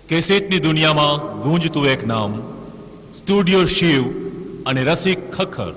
કેસેટની દુનિયામાં ગૂંજતું એક નામ, સ્ટુડિયો શિવ અને રસિક ખખર.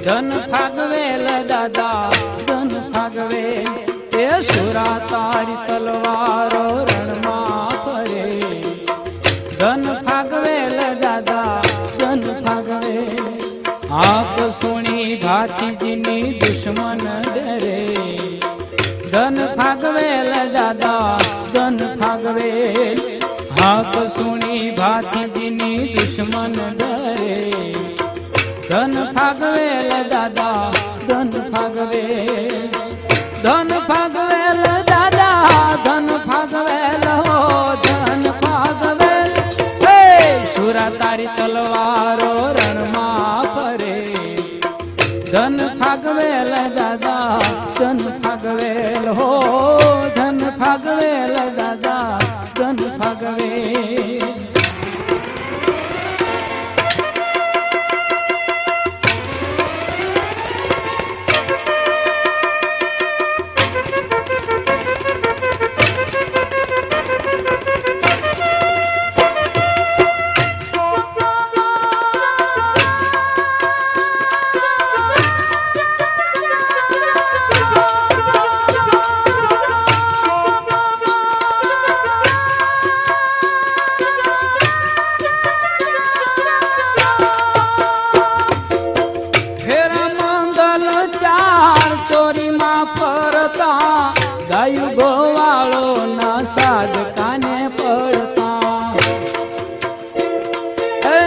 ધન ફાગવેલ દાદા ધન ફાગવેલ એ સુરા તારી તલવારો રણમાં ફરે. ધન ફાગવેલ દાદા ધન ફાગવેલ આંખ સુણી ભાતીજીની દુશ્મન ડરે. ધન ફાગવેલ દાદા ધન ફાગવેલ આંખ સુણી ભાતીજીની દુશ્મન ડરે. ધન ફાગવેલ દાદા ધન ફાગવેલ ધન ફાગવેલ દાદા ધન ફાગવેલ હો ધન ફાગવેલ હે સુરા તારી તલવારો રણમાં ફરે. ધન ફાગવેલ દાદા ધન ફાગવેલ હો ધન ફાગવેલ દાદા ધન ફાગવેલ. ચોરીમાં ફરતા ગાયું ગોવાળો ના સાધકાને પડતા. એ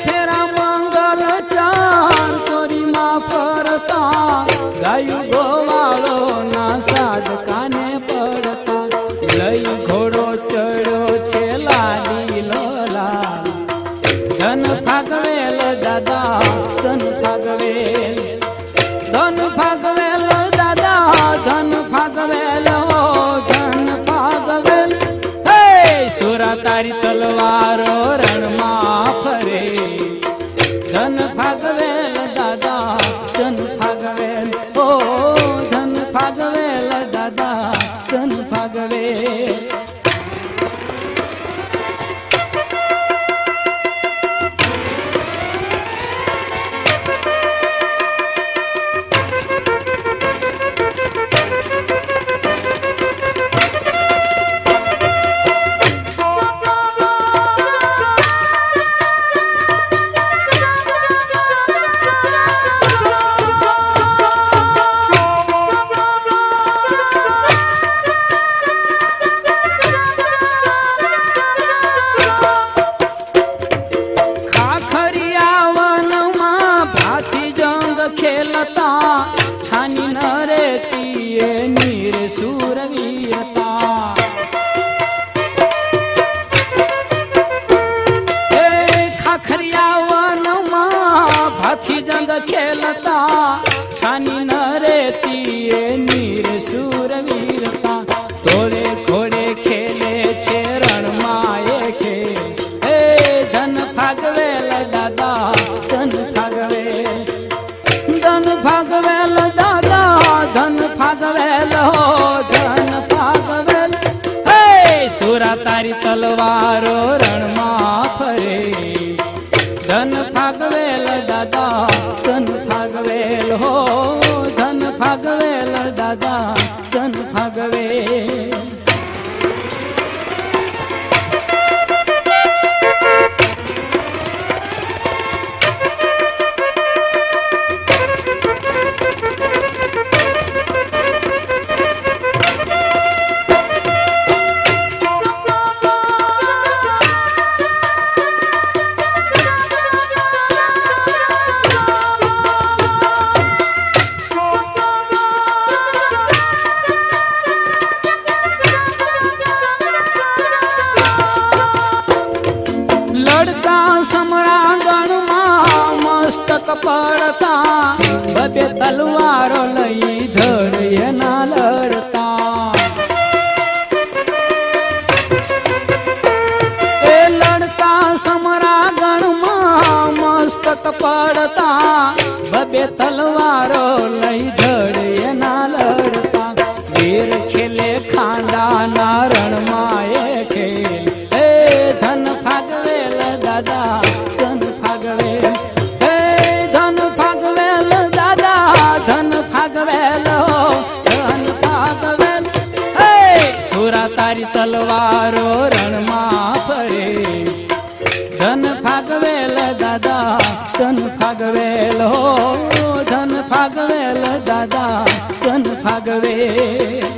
ફેરા મંગલ ચાર ચોરીમાં ફરતા ગાયું ગોવાળો ના સાધકાને પડતા. લઈ ઘોડો ચડ્યો છે લાલી લોલા. ધન ફાગવેલ દાદા ધન ફાગવેલ ધન ફાગવેલ દાદા ધન ફાગવેલ હો ધન ફાગવેલ હે સુરા તારી તલવારો રણમાં ફરે. ધન ફાગવેલ દાદા ધન ફાગવેલ હો ધન ફાગવેલ દાદા ધન ફાગવેલ. ખેલતા છાની ન રેતી એ નીર સુરવીરતા. એ ખાખરિયા વનમાં ભાથી જંગ ખેલતા છાની ન રેતી એ નીર સુરવીરતા. તોડે ઘોડે ખેલે છે રણમાં એ ખેલ. એ ધન ફાગવેલ દાદા ધન ફાગવેલ ધન ફાગવેલ દાદા ધન ફાગવેલ હો ધન ફાગવેલ હે સુરા તારી તલવારો રણમાં ફરે. ધન ફાગવેલ દાદા ધન ફાગવેલ હો ધન ફાગવેલ દાદા ધન ફાગવેલ. પડતા બબે તલવારો લઈ ધડ એના લડતા એ લડતા સમરા ગણમાં મસ્તક પડતા બબે તલવારો લઈ ધડ એના લડતા વીર ખેલે ખાંડાના રણમાં એ ખેલ એ ધન ફાગવેલ દાદા ધન ફાગવેલ હે ધન ફાગવેલ દાદા ધન ફાગવેલ ધન ફાગવેલ હે સુરા તારી તલવારો રણમાં ફરે ધન ફાગવેલ દાદા ધન ફાગવેલ હો ધન ફાગવેલ દાદા ધન ફાગવેલ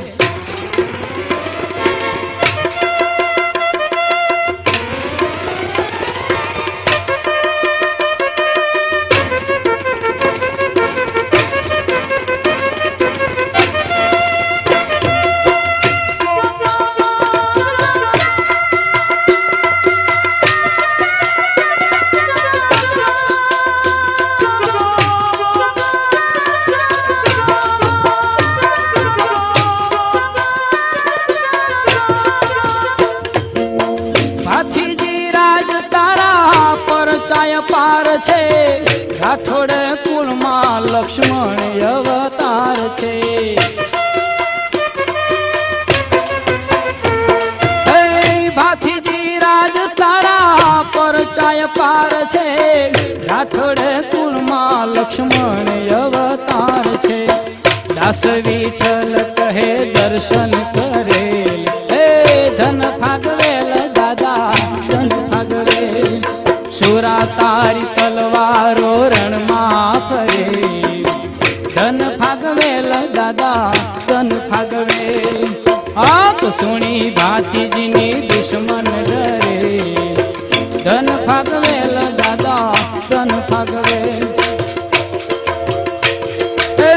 પાર છે રાઠોડ કુળમાં લક્ષ્મણ અવતાર છે હે ભાથીજી રાજ તારા પરચાય પાર છે રાઠોડ કુળમાં લક્ષ્મણ અવતાર છે દાસ વિઠ્ઠલ કહે દર્શન કરેલ હે ધન ફાગવેલ દાદા ધન ફાગવેલ સુરા તારી તલવારો રણમાં ફરે ધન ફાગવેલ દાદા ધન ફાગવેલ આપ સુણી ભાતીજીની દુશ્મન ડરે ધન ફાગવેલ દાદા ધન ફાગવેલ હે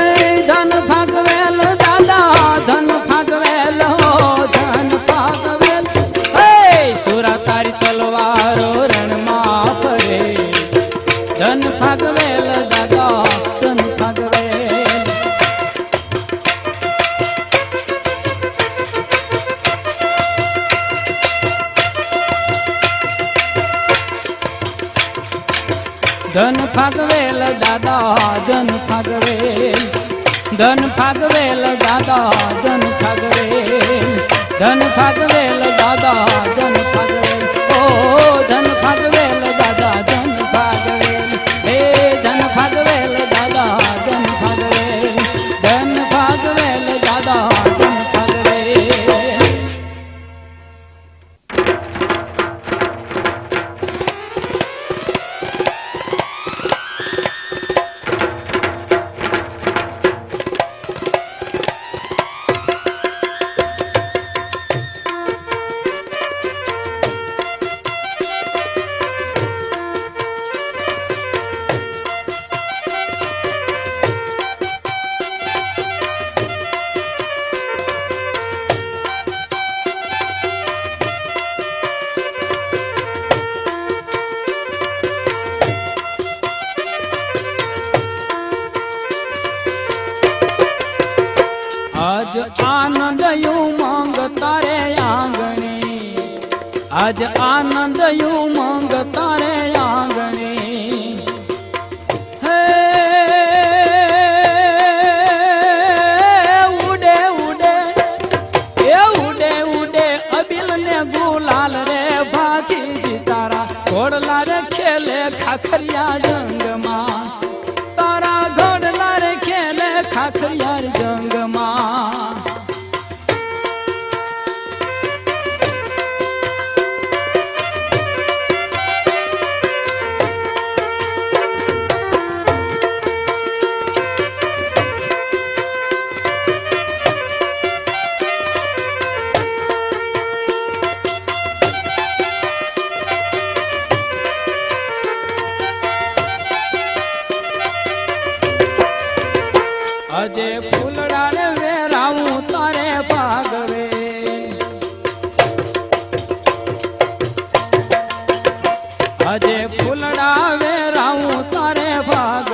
ધન ફાગવેલ દાદા ધન ફાગવેલ ધન ફાગવેલ હે સુરા તારી તલવારો રણમાં ધન ફાગવેલ દાદા ધન ફાગવેલ ધન ફાગવેલ દાદા ધન ફાગવેલ ધન ફાગવેલ દાદા ધન ફાગવેલ ધન ફાગવેલ દાદા ધન ફાગવેલ ઓ ધન ફાગવેલ દાદા ધન ફાગવેલ હે ધન ફાગવેલ દાદા ધન ફાગવેલ ધન ફાગવેલ દાદા ધન ફાગવેલ આજ આનંદ ઉમંગ તારે આંગણે આજ આનંદ ઉમંગ તારે આંગણે હે ઉડે ઉડે એ ઉડે ઉડે અબિલ ને ગુલાલ રે ભાતીજી તારા ઘોડલા રે ખેલે ખાખરિયા જંગમાં તારા ઘોડલા રે ખેલે ખાખરિયા જંગમાં અજે ફૂલડા રે વેરાવું તારે ભાગવે અજે ફૂલડા વેરાવું તારે ભાગ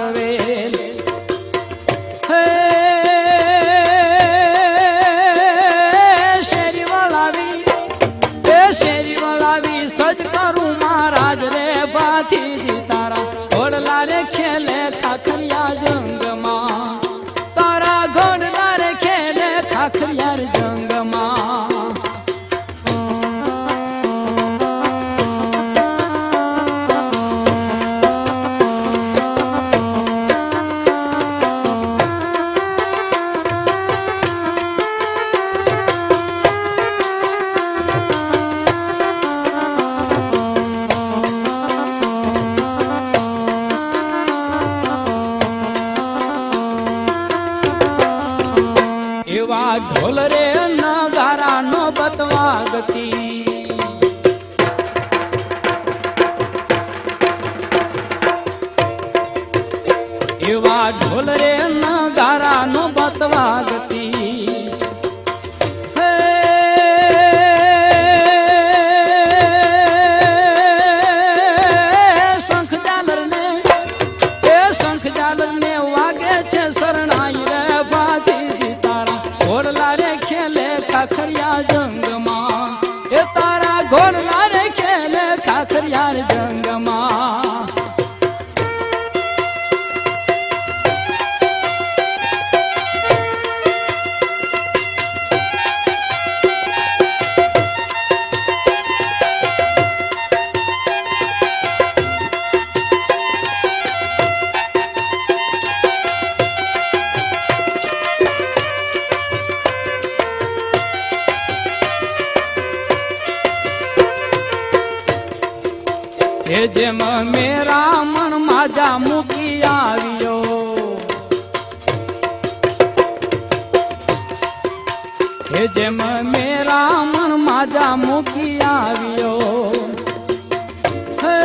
ઢોલ રે નગારા નો બતવાગતી એવા ઢોલ રે નગારા નો બતવાગતી હે શંખ ઝાલર ને વાગે છે શરણાઈ રે ભાતીજી તારા ઘોડલા રે ખેલે ખાખરિયા જંગમાં એ તારા ઘોડલા રે ખેલે ખાખરિયા જંગમાં એ જેમ મેરા મન માજા મૂકી આવ્યો એ જેમ મેરા મન માજા મૂકી આવ્યો હે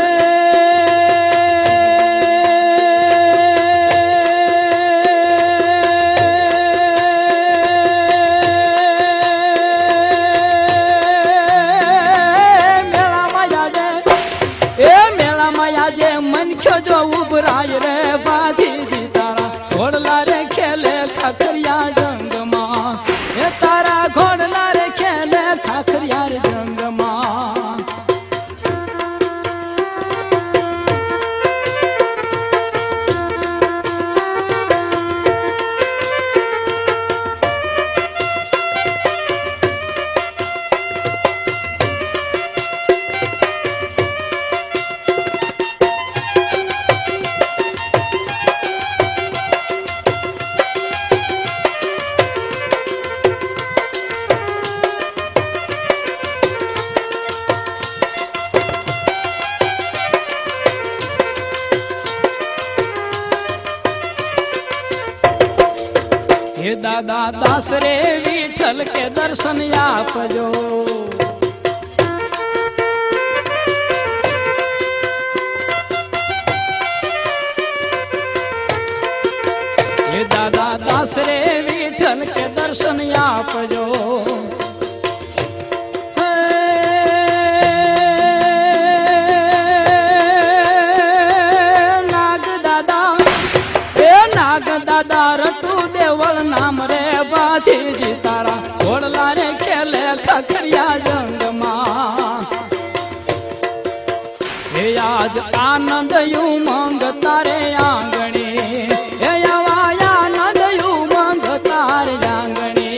જો ઉભરાય રે ભાતીજી તારા ઘોડલા રે ખેલે ખાખરિયા જંગમાં એ તારા ઘોડલા રે ખેલે ખાખરિયા જંગમાં હે દાદા દાસ રે વિઠ્ઠલ કે દર્શન આપજો હે દાદા દાસ રે વિઠ્ઠલ કે દર્શન આપજો દાદા રટુ દેવળ નામ રે ભાતીજી તારા ઘોડલા રે ખેલે ખાખરિયા જંગમાં હે આજ આનંદ ઉમંગ તારે આંગણે હે આવા આનંદ ઉમંગ તારે આંગણે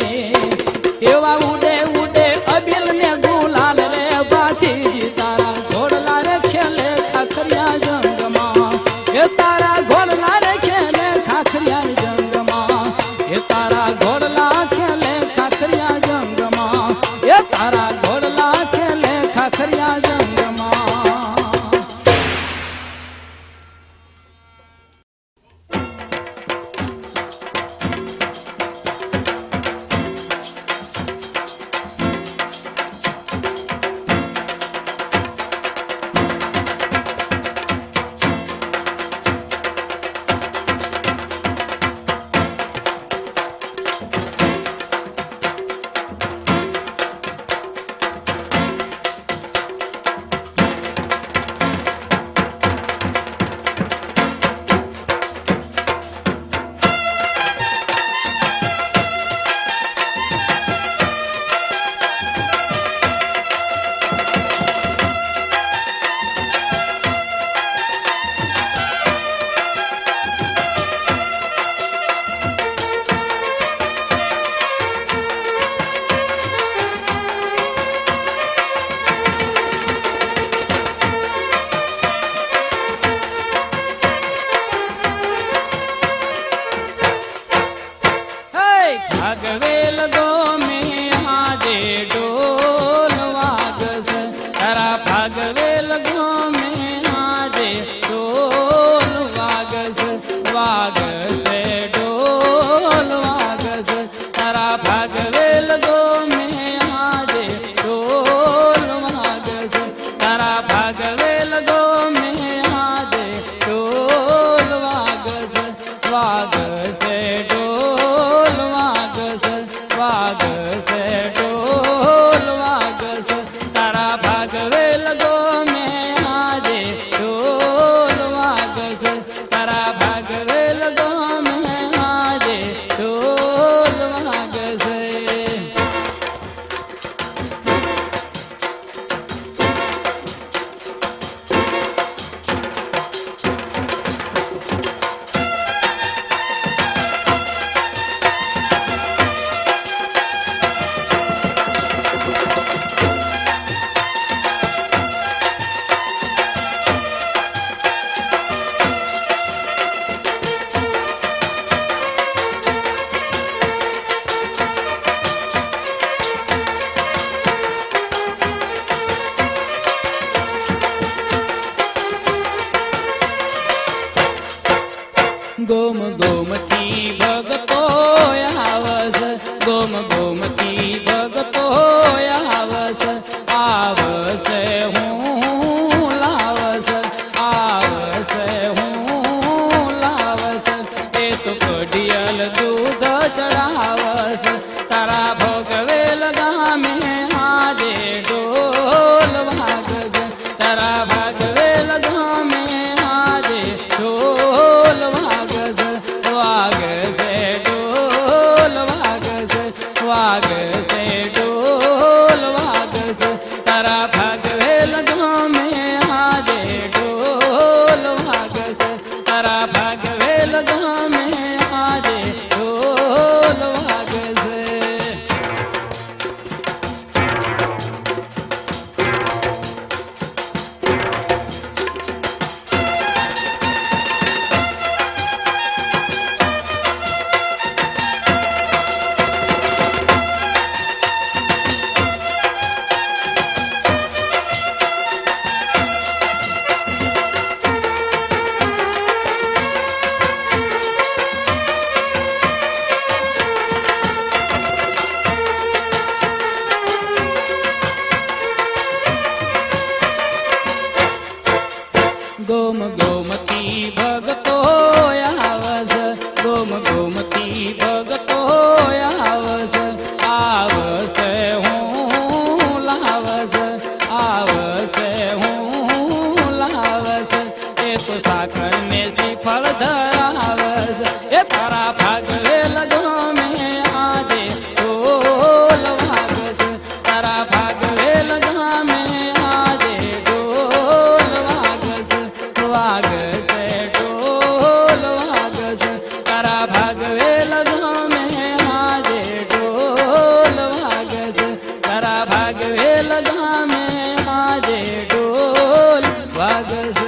એવા ઉડે ઉડે અબિલ ને ગુલાલ રે ભાતીજી તારા ઘોડલા રે ખેલે ખાખરિયા જંગમાં હે તારા ઘોડલા રે ખેલે ખાખરિયા જંગમાં એ તારા ઘોડલા ખેલે ખાખરિયા જંગમાં એ તારા ઘોડલા ખેલે ખાખરિયા જંગમાં ભાગવેલ ગોમે આજે ડોલ વાગસ તારા ભાગવેલ ગોમે આજે ડોલ વાગસ વાગસ ડોલ વાગસ તારા ભાગવેલ તારા ભાગવેલ ગામે આજે ઢોલ વાગશે. ગોમ ગોમતી ભગતો આવસ, ગોમ ગોમતી ભગતો આવસ, આવસે હું લાવસ, આવસે હું લાવસ. એ તો કઢિયલ દૂધ ચડાવસ, તારા ભોગવેલ ગામે આજે ઢોલ વાગસ, તારા ભાગવેલ ગામે આજે ઢોલ વાગસ, વાગસે ઢોલ વાગસ, વાગસે ઢોલ વાગસ, તારા ભાગવેલ ગામે આજે ઢોલ વાગસ, તારા ભાગવેલ ગામે આજે ઢોલ વાગસ. ગોમ ગોમતી ભગતો આવસ, ગોમ ગોમતી ભગતો આવસ, આવસે હું લાવસ, આવસે હું લાવસ. એ તો સાકર ને શ્રીફળ ધરાવસ, એ તારા ભાગવેલ ગામે આજે ઢોલ વાગસ, તારા ભાગવેલ ગામે આજે ઢોલ વાગસ, વાગસે ઢોલ વાગસ, તારા ભાગવેલ ગામે આજે ઢોલ વાગસ, તારા ભાગવેલ ગામે આજે ઢોલ વાગસ.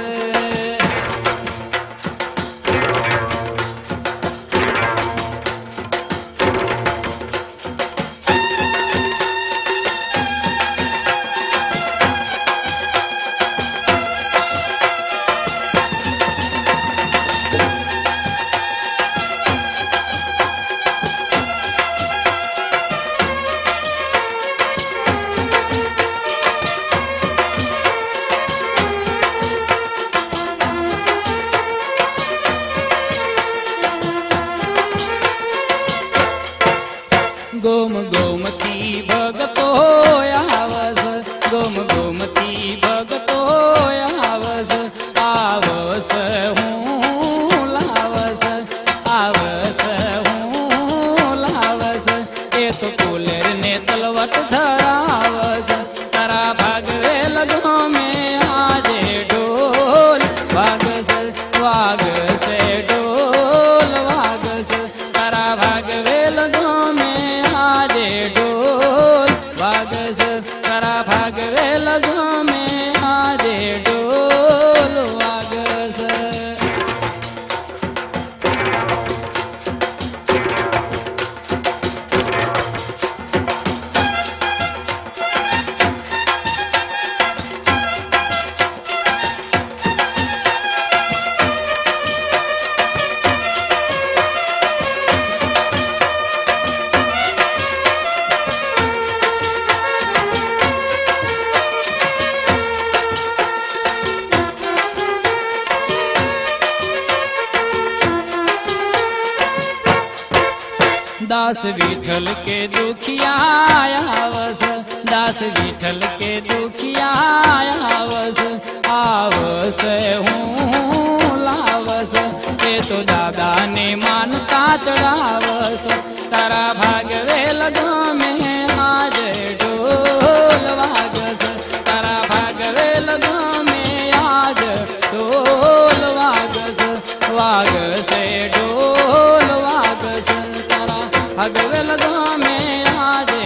ગોમ ગોમતી ભગતો આવસ, ગોમ ગોમતી ભગતો આવસ, આવસ હું લાવસ, આવસ હું લાવસ. એ તો કુલેર ને તલવટ ધરાવસ, તારા ભાગવેલ ગામે આજે ઢોલ વાગસ, વાગસે ઢોલ વાગસ, તારા ભાગવેલ ગામે આજે ઢોલ વાગસ, તારા ભાગવેલ ગામે આજે ઢોલ વાગસ. दास विठल के दुखिया आवस, दास विठल के दुखिया आवस, आवस हूँ लावस, તો દાદાને માનતા ચડાવસ તારા ભાગવે લગમે આજે ઢોલ વાગસ તારા ભાગવે લગમે આજ ઢોલ વાગસ વાગસે ઢોલ વાગસ તારા ભાગવે લગમે આજે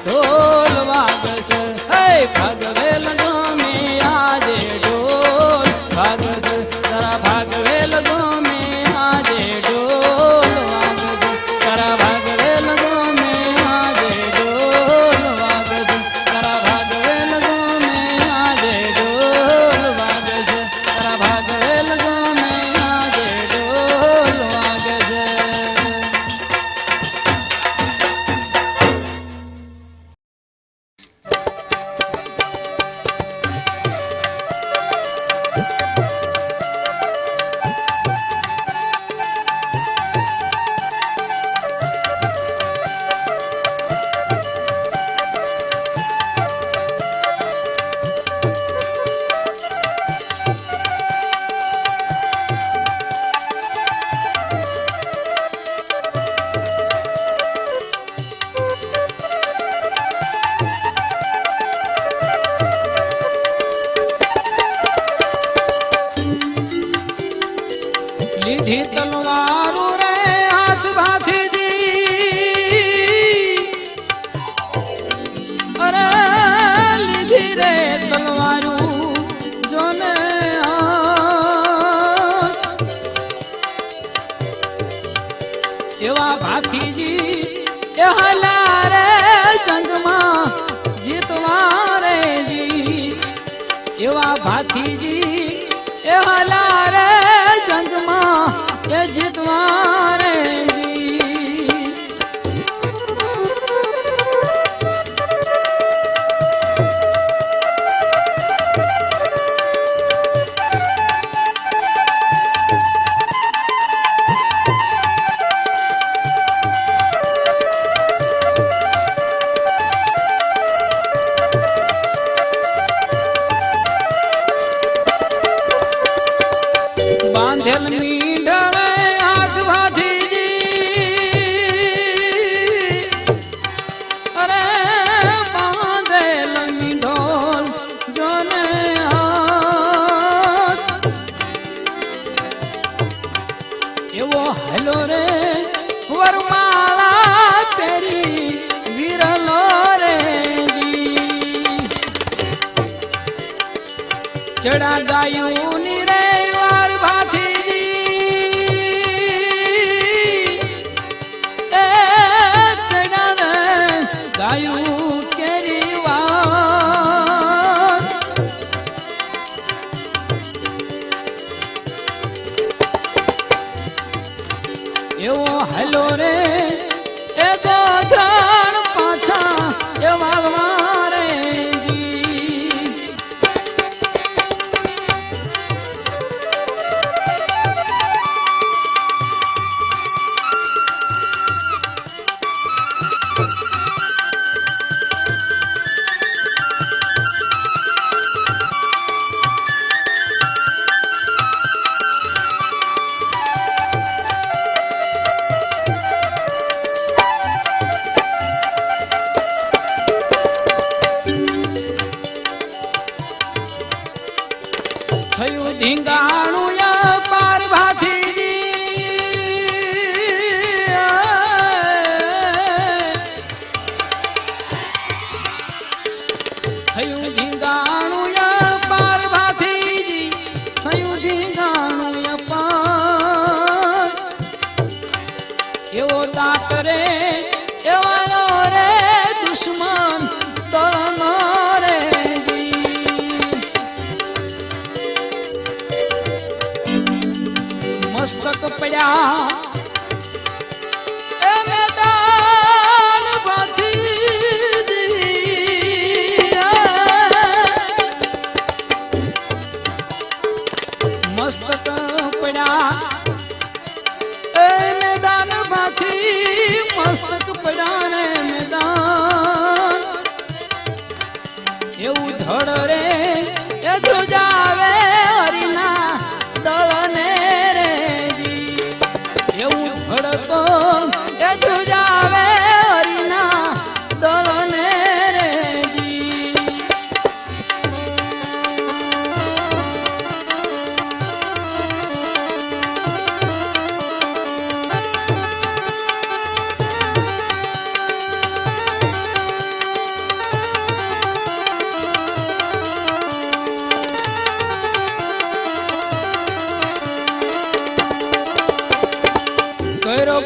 ઢોલ વાગસ હે ભાગવે લગમે આજે ઢોલ વાગસ તારા ભાગવે લગમે આજે ઢોલ વાગસ તારા ભાગવે લગમે આજે ઢોલ વાગસ તારા ભાગવે લગમે આજે ઢોલ વાગસ તારા ભાગવે લગમે આજે ઢોલ વાગસ લીધી તલવારો રે હાથ ભાથીજી અરે લીધી રે તલવારો જોને એવા ભાથીજી એ હલા રે જંગમાં જીતવા રે જી એવા ભાથીજી એ હલા રે જંગમાં એ જીતવા રે જી બાંધેલ મીંઢવે હાથ ભાથીજી અરે બાંધેલ મીંઢોલ જોને હાથ એવો હેલો રે વરમાળા પેરી વિરલો રે જી ચડા ગાયું ની રે વાર ભાથીજી એ ચડાને ગાયું કેરી વાર એવો હેલો રે એ ગોધણ પાછા એ વાગવા રે જી થયું ધીંગાણું યા પાર ભાથીજી થયું ધીંગાણું યા પાર ભાથીજી થયું ધીંગાણું યા પાર એવો દાટ રે એવાનો રે દુશ્મન તરનો રે મસ્તક પડ્યા એ મેદાન ભાથીજી મસ્તક પડ્યા એ મેદાન ભાથી મસ્તક પડ્યા ને મેદાન એવું ધડ રે એ જોજાવે હરીના દળને રે જી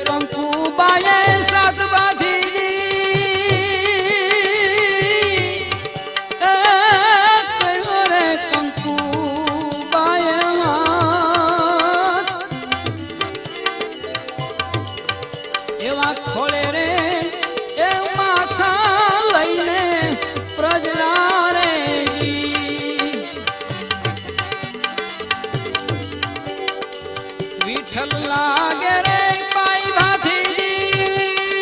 કંકુ બાએ સાત બાંધી કર્યો રે કંકુ બાએ એવા ખોળે રે એ માથા લઈને પ્રજલા રે વિઠ્ઠલ લાગે રે પાઈ ભાથી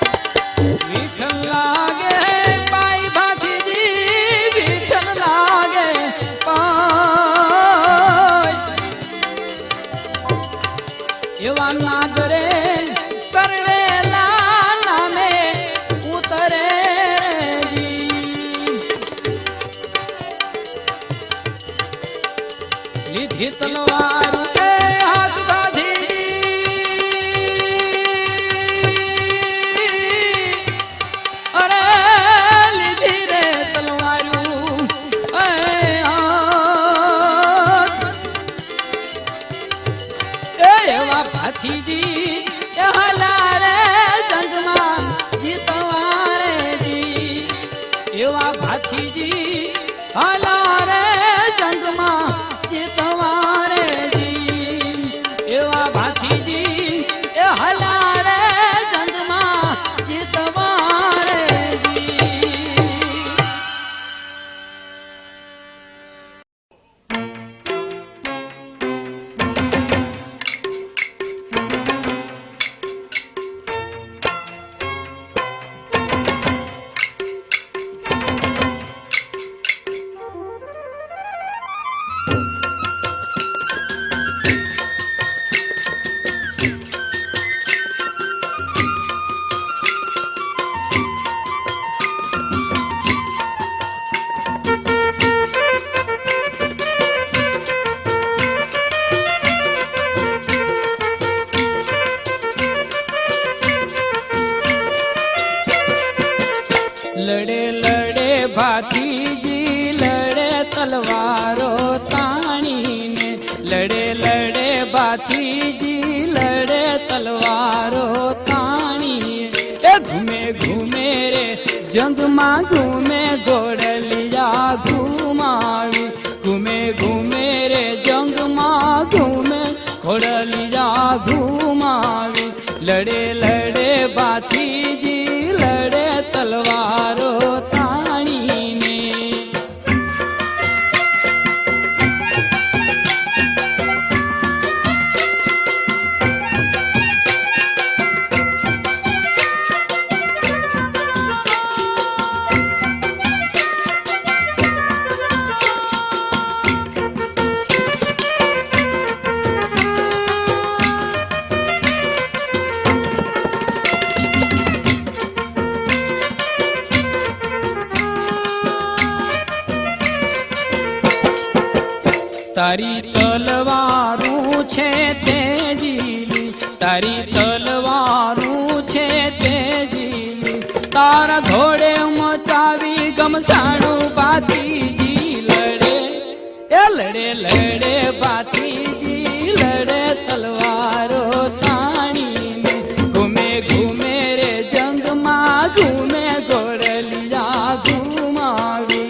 વિઠ્ઠલ લાગે પાઈ ભાથી વિઠ્ઠલ લાગે પાઈ એવા નાગરે કરવેલા નામે ઉતરે લીધી તલવાર એ હાથ બાંધી અરે લીધી રે તલવારું એ હાથ એવા ભાથીજી એ હલારે જંગમાં જીતવારે જી એવા ભાથીજી હલારે જંગમાં જીતવારે જી એવા ભાથીજી એ હલારે જંગમાં જીતવારે જી લડે લડે ભાતીજી લડે તલવારો તાણીને લડે લડે ભાતીજી લડે તલવારો તાણી એ ઘૂમે ઘૂમે રે જંગમાં ઘૂમે ઘોડલિયા ઘુમાવી ઘૂમે ઘૂમે રે જંગમાં ઘૂમે ઘોડલિયા ઘુમાવી લડે લડે ભાતીજી લડે તલવારો તાણીને તારી તલવારું છે તેજીલી તારી તલવારું છે તેજીલી તારા ઘોડે મચાવી ગમસાણું ભાતીજી લડે એ લડે લડે ભાતીજી લડે તલવારો તાણીને ઘૂમે ઘૂમે રે જંગમાં ઘૂમે ઘોડલિયા ઘુમાવી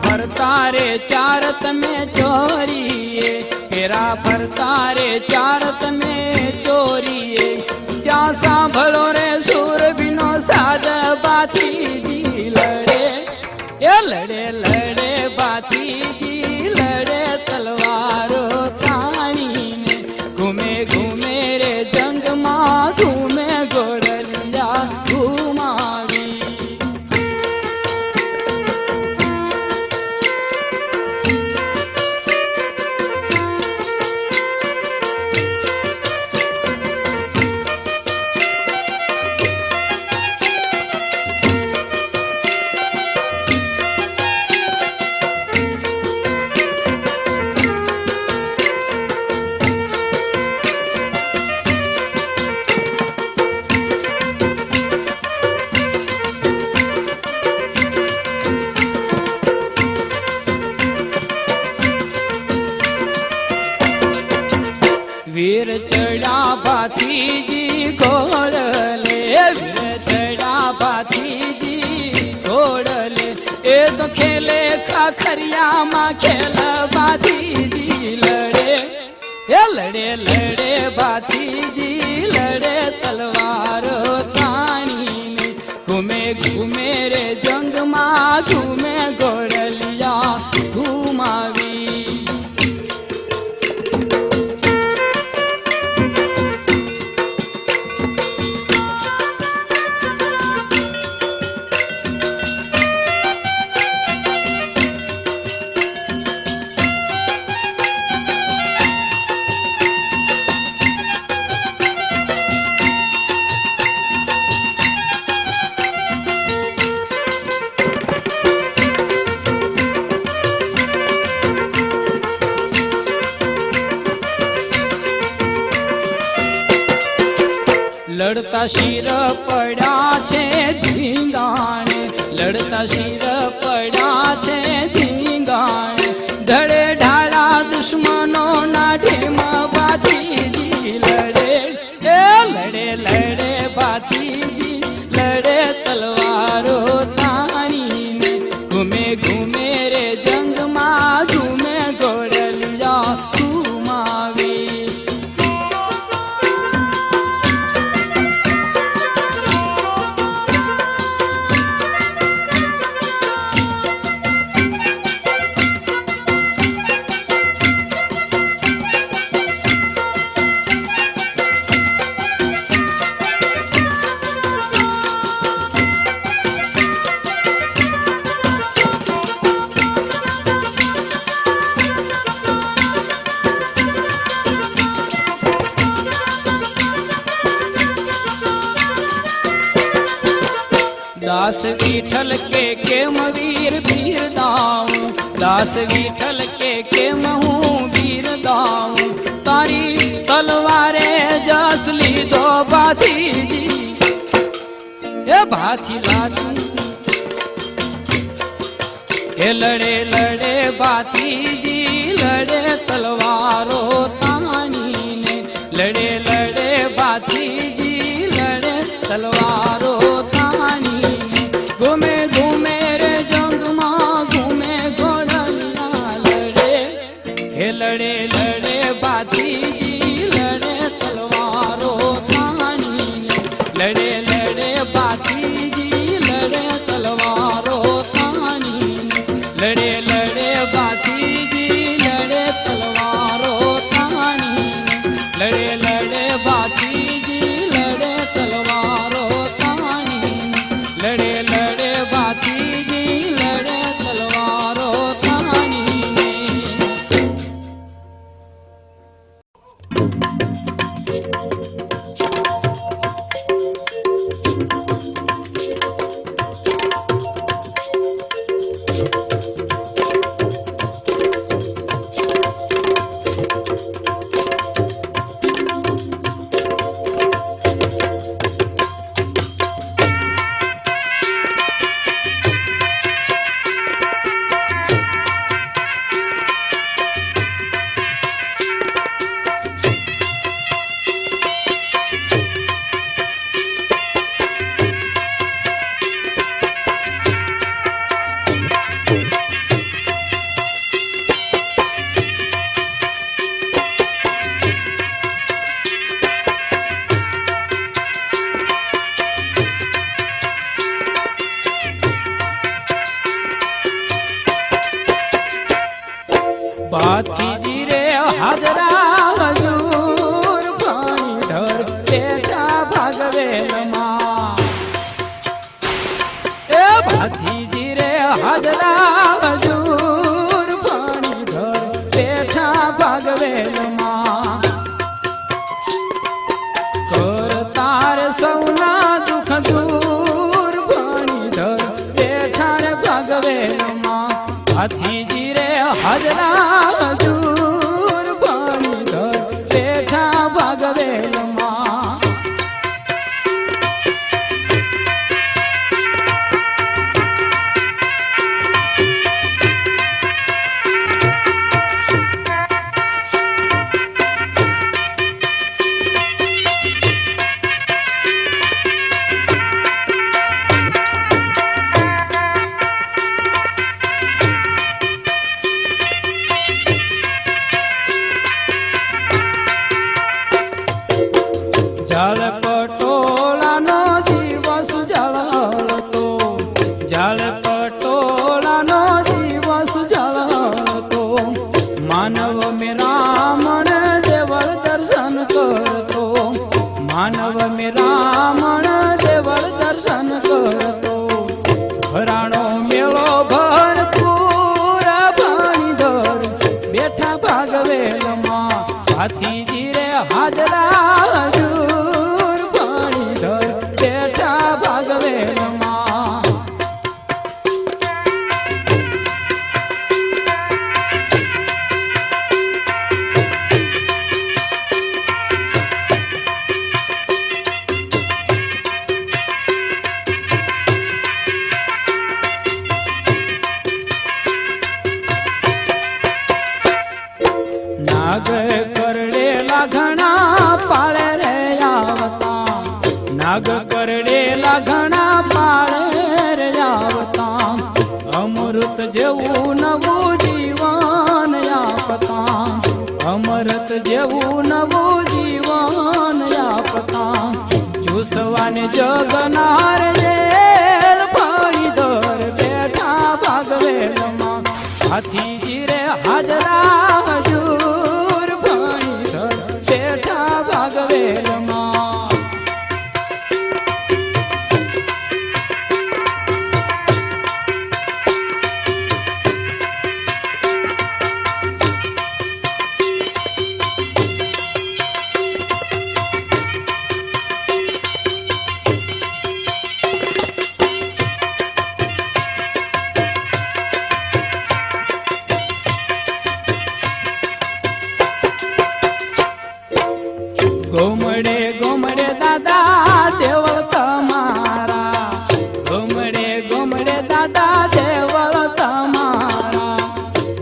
ફરતા રે ચાર તમે ચોરીએ ફેરા ફરતા રે ચાર તમે ચોરીએ ત્યાં સાંભળો રે સુરભીનો સાદ બાથીજી લડે એ લડે લડે બાથીજી લડે તલવારો તાણીને ઘૂમે ઘૂમે રે જંગમાં વીર ચડ્યા ભાથીજી ઘોડલે વીર ચડ્યા ભાથીજી ઘોડલે એ તો ખેલે ખાખરિયામાં ખેલ ભાથીજી લડે એ લડે લડે ભાથીજી લડે તલવારો તાણીને ઘૂમે ઘૂમે રે જંગમાં ઘૂમે ઘોડલિયા ઘુમાવી લડતા શિર પડ્યા છે ધીંગાણે લડતા શિર પડ્યા છે ધીંગાણે ધડે ઢાળા દુશ્મનો ના ઢેમ ભાથીજી લડે એ લડે લડે ભાથીજી લડે તલવારો તાણીને ઘૂમે ઘૂમે રે જંગમાં ઘૂમે ઘોડલિયા ઘુમાવી दास विठल के केम वीर वीर दाऊं दास विठल के हूँ वीर दाऊं तारी तलवारे जस लीधो भाथीजी ए भाथी लादी ए लड़े लड़े भाथीजी लड़े तलवारो तानी ने लड़े लड़े भाथीजी लड़े तलवारो तानी घूमे घूमे रे जंगमा घूमे घोड़लिया लड़े हे लड़े लड़े भाथीजी लड़े तलवारो तानी लड़े लड़े भाथीजी लड़े तलवारो तानी लड़े लड़े भाथीजी लड़े तलवारो तानी लड़े लड़े भाथीजी लड़े तलवारो तानी लड़े लड़े भाथीजी लड़े तलवारो तानी હાથીજી રે હાજરા હજૂર પાણી ધર બેઠા ભાગવેલમાં જળ પટોળાનો દિવસ જળતો જળ પટોળાનો દિવસ જળતો માનવ મે રામણ દેવળ દર્શન કરતો માનવ મે રામણ દેવળ દર્શન કરતો ભરાણો મેળો ભરપૂર પાણી ધર બેઠા ભાગવેલમાં હાથીજી રે હાજરા હજૂર પાણી ધર બેઠા ભાગવેલમાં નાગ કરડેલા ઘણા પાળે રે આવતા નાગ કરડેલા ઘણા પાળે રે આવતા અમૃત જેવું નવું જીવન આપતા અમૃત જેવું નવું જીવન આપતા ચૂસવાને જગનાર જેલ પાણી દર બેઠા ભાગવેલમાં હાથીજી રે હાજરા હજૂર પાણી ધર બેઠા ભાગવેલમાં ગોમડે ગોમડે દાદા દેવળ તમારા ગોમડે ગોમડે દાદા દેવળ તમારા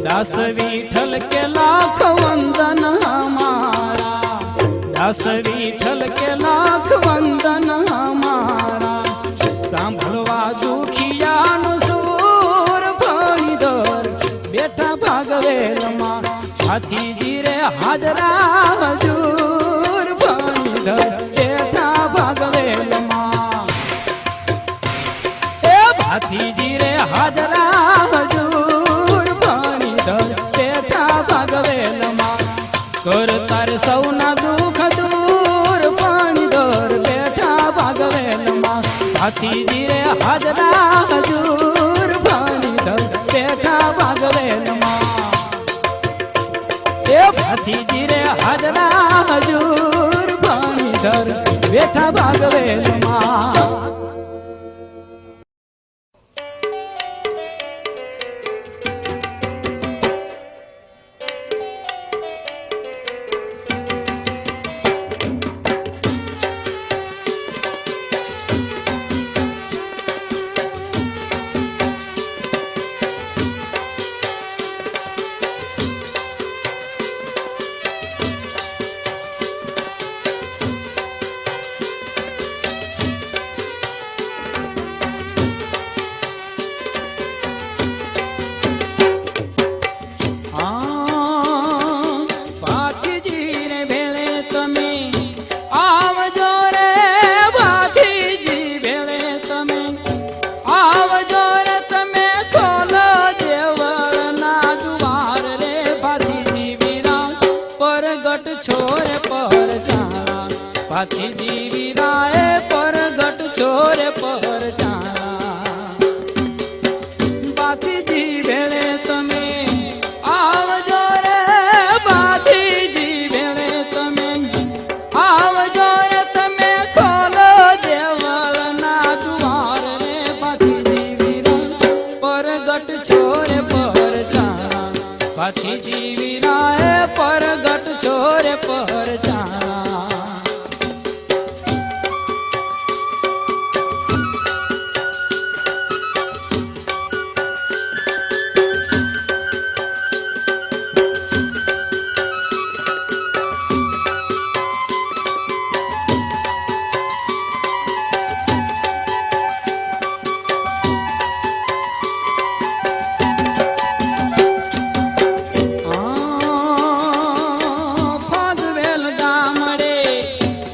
દાસ વિઠ્ઠલ કે લાખ વંદન હમારા દાસ વિઠ્ઠલ કે લાખ વંદન હમારા સાંભળવા દુખિયાનું સૂર પાણી દર બેઠા ભાગવેલમાં હાથીજી રે હાજરા હજૂર પાણી ધર બેઠા ભાગવેલમાં એ હાથીજી રે હાજરા હજૂર પાણી ધર બેઠા ભાગવેલમાં કર તાર સૌના દુઃખ દૂર પાણી ધર બેઠા ભાગવેલમાં હાથીજી રે હાજરા હજૂર પાણી ધર બેઠા ભાગવેલમાં હાથીજી રે હાજરા હજૂર પાણી ધર બેઠા ભાગવેલમાં પાથીજી વીરાએ પરગટ છોરે પર જાણા પાથીજી ભેળે તમે આવજો રે પાથીજી ભેળે તમે આવજો રે તમે ખોલો દેવળના દ્વાર રે પાથીજી વીરા પરગટ છોરે પર જીવીરાએ પરગટ છોરે પરચાણા ભાગવેલ ગામડે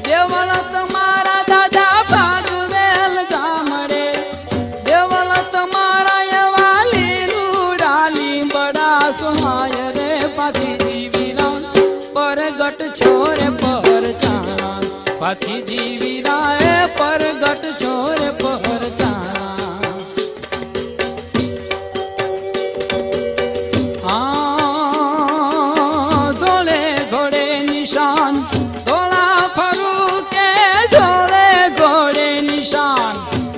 દેવળ તમારા દાદા ભાગવેલ ગામડે દેવળ તમારા એવા લીલુડા લીંબડા સુહાય રે પાછી જીવીરા પરગટ છોરે પરચાણા પાછી જીવીરા એ પરગટ છોરે પરચાણા ધોળે ઘોડે નિશાન ધોળા ફરું કે ધોળે ઘોડે નિશાન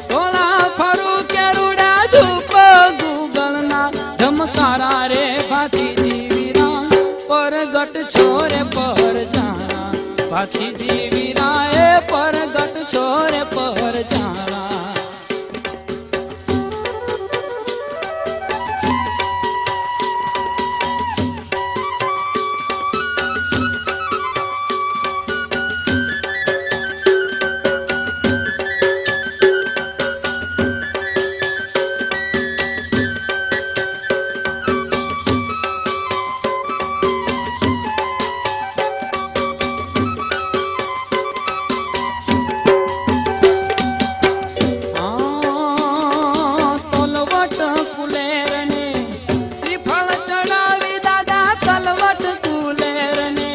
ધોળા ફરું કે રૂડા ધૂપ ગુગલના ધમકારા રે ભાથી જીવીરા પરગટ છોરે પરચાણા ભાથી જીવીરા એ પરગટ છોરે પરચાણા તલવટ કુલેરને શ્રીફળ ચડાવી દાદા તલવટ કુલેરને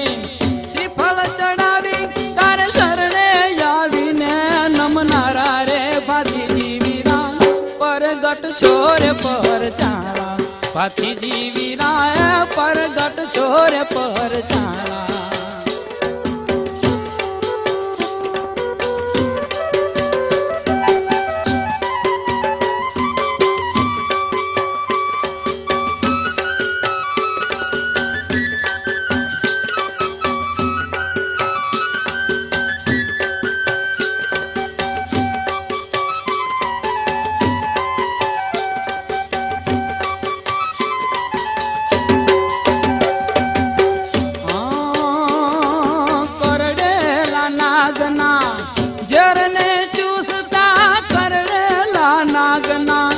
શ્રીફળ ચડાવી તારે શરણે આવીને નમનારા રે ભાથી જીવીરા પરગટ છોરે પરચાણા ભાથી જીવીરા પરગટ છોરે પરચાણા કરડેલા નાગના ઝેરને ચૂસતા કરડેલા નાગના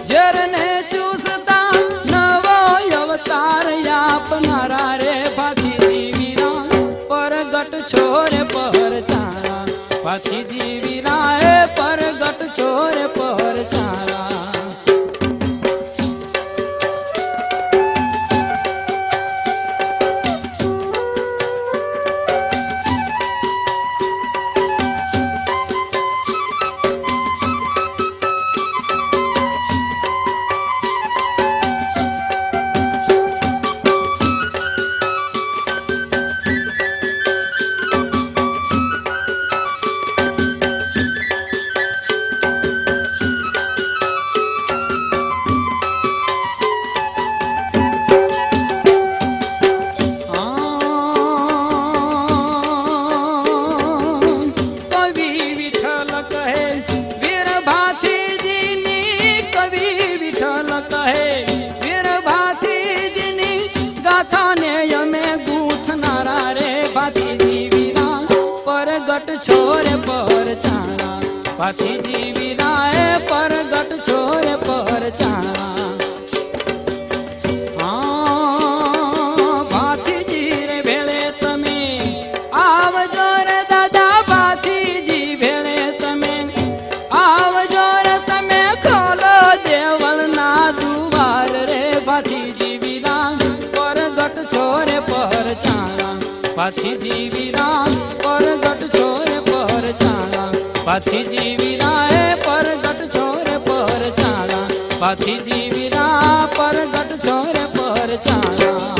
ઝેરને ચૂસતા નવો અવતાર આપનારા રે ભાથી જીવીરા પરગટ છોરે પરચાણા ભાથી જીવીરા એ પરગટ છોરે પરચાણા છોરે પરચાણા ભાથી જીવીરા એ પરગટ છોરે પરચાણા ભાથીજી રે ભેળે તમે આવજો રે દાદા ભાથીજી ભેળે તમે આવજો રે તમે ખોલો દેવળના દુવાર રે ભાથીજી વિરા પરગટ છોરે પરચાણા ભાથીજી વિરા પરગટ છોરે પરચાણા ભાથીજી વિરા એ પરગટ છોરે પરચાણા ભાથીજી વિરા પરગટ છોરે પરચાણા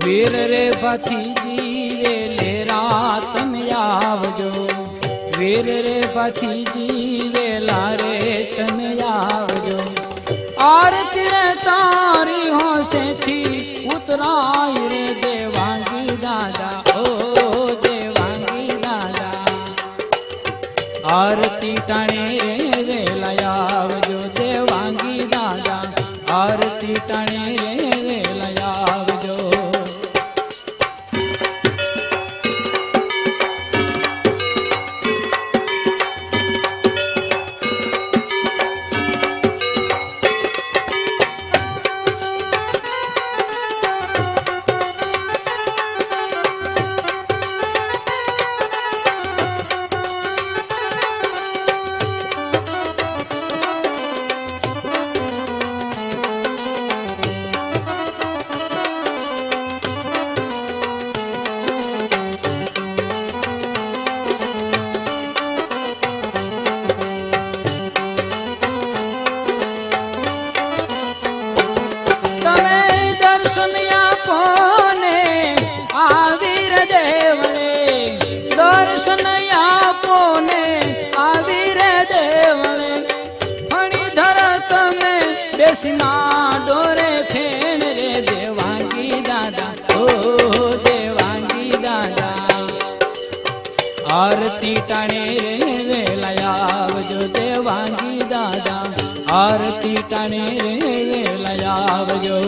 વીર રે ભથીજી વેલે રાત તમે આવજો, વીર રે ભથીજી વેલા રે તમે આવજો, આરતી રે તારી હોશેથી ઉતરાય રે દેવાંગી દાદા, ઓ દેવાંગી દાદા, આરતી ટાણે રે વેલા આવજો દેવાંગી દાદા, આરતી ટાણે રે વેલા આવજો. બેસના ડોરે ફેણ રે દેવાંગી દાદા, ઓ દેવાંગી દાદા, આરતી ટાણે રે વેલા આવજો દેવાંગી દાદા, આરતી ટાણે રે વેલા આવજો.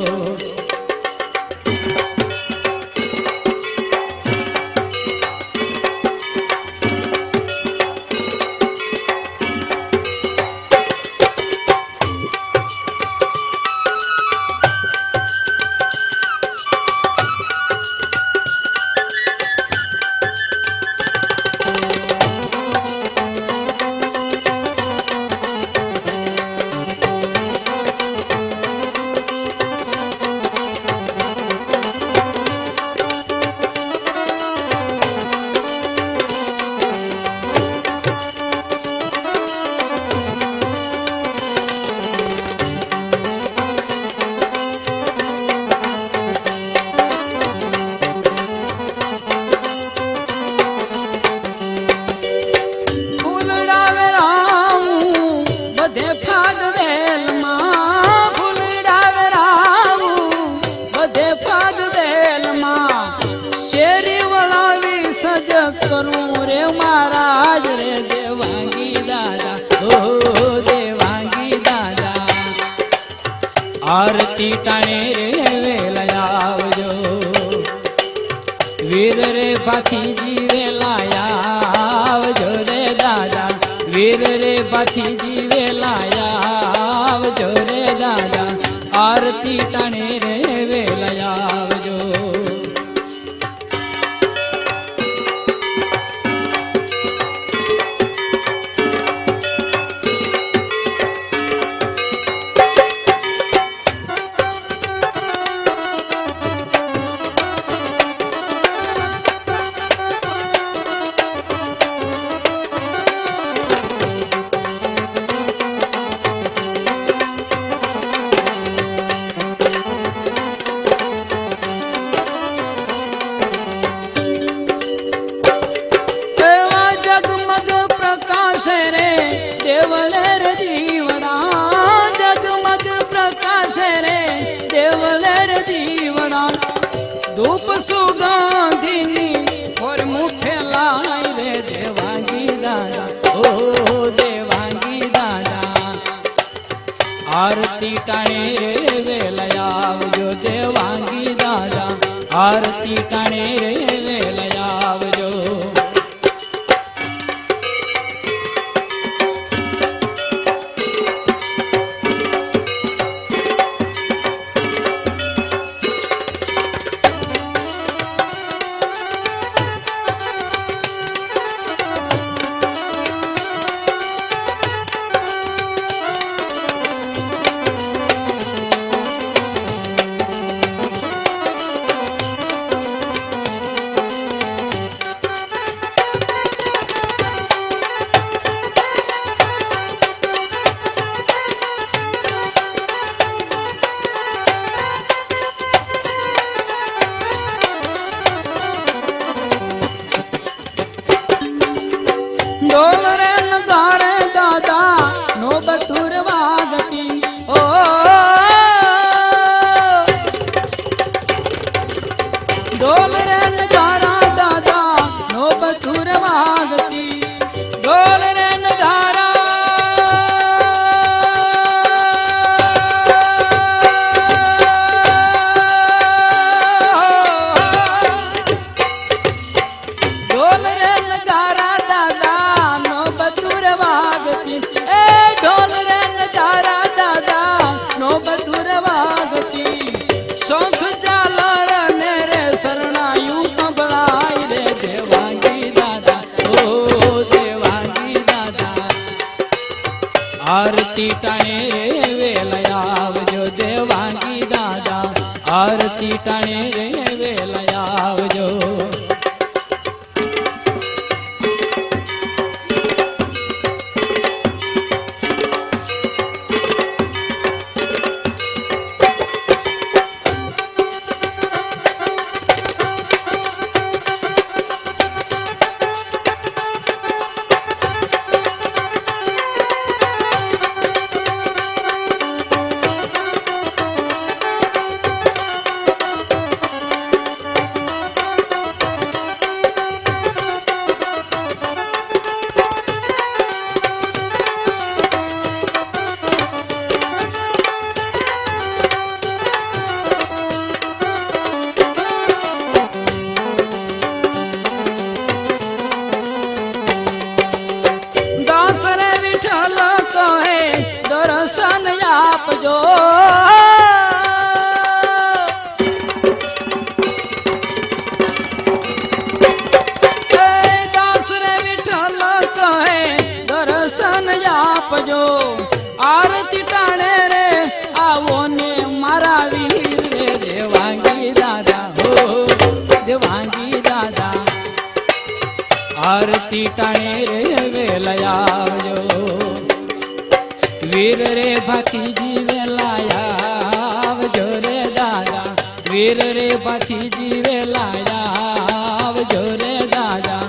કરું રે મહારાજ રે દેવાંગી દાદા, ઓ દેવાંગી દાદા, આરતી ટાણે રે વેલા આવજો, વીર રે ભાથીજી વેલા આવજો રે દાદા, વીર રે ભાથીજી વેલા આવજો રે દાદા, આરતી ટાણે રે વેલા આવજો. ધૂપ સુગંધીની ઓર મુઠે લાઈ રે દેવાંગી દાદા, ઓ દેવાંગી દાદા, આરતી ટાણે રે વેલા આવજો દેવાંગી દાદા, આરતી ટાણે રે વેલા આવજો. આરતી ટાણે રે વેલા આવજો. આપજો દાસ રે વિઠ્ઠલ કહે દર્શન આપજો. આરતી ટાણે રે આવો ને મારા વીર રે દેવાંગી દાદા હો દેવાંગી દાદા. આરતી ટાણે રે વેલા આવજો. વીર રે ભાતીજી વેલા આવજો રે દાદા. વીર રે ભાતીજી વેલા આવજો રે દાદા.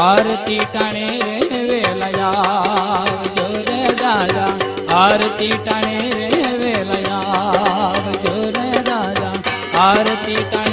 આરતી ટાણે રે વેલા આવજો રે દાદા. આરતી ટાણે રે વેલા આવજો રે દાદા. આરતી ટાણે